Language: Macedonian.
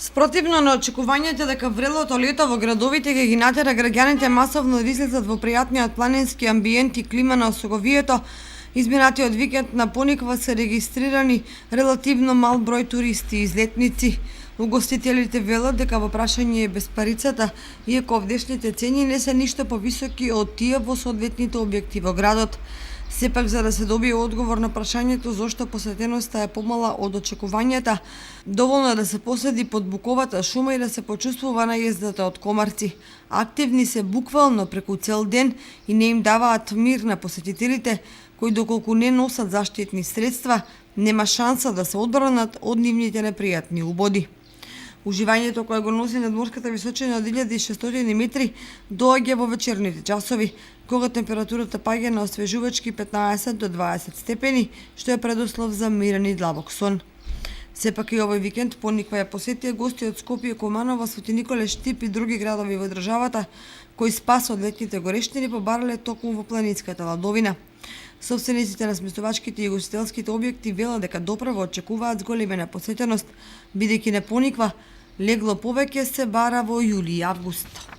Спротивно на очекувањата дека врелото лето во градовите ќе ги натера граѓаните масовно да излезат во пријатниот планински амбиент и клима на осоговието, изминатиот викенд на Пониква се регистрирани релативно мал број туристи и излетници. Угостителите велат дека во прашање е беспарицата, иако овдешните цени не се ништо повисоки од тие во соодветните објекти во градот. Сепак, за да се добие одговор на прашањето зошто посетеноста е помала од очекувањата, доволно е да се последи под буковата шума и да се почувствува наездата од комарци. Активни се буквално преку цел ден и не им даваат мир на посетителите, кои доколку не носат заштитни средства, нема шанса да се одбранат од нивните непријатни убоди. Уживањето кое го носи надморската височина од 1600 метри доаѓа во вечерните часови, кога температурата паѓа на освежувачки 15 до 20 степени, што е предуслов за мирен и длабок сон. Сепак и овој викенд Пониква ја посетија гости од Скопје, Куманово, Свети Николе, Штип и други градови во државата, кои спас од летните горештини побарале токму во планинската ладовина. Собствениците на сместувачките и гостителските објекти велат дека доправо очекуваат зголемена посетеност, бидејќи на Пониква легло повеќе се бара во јули и август.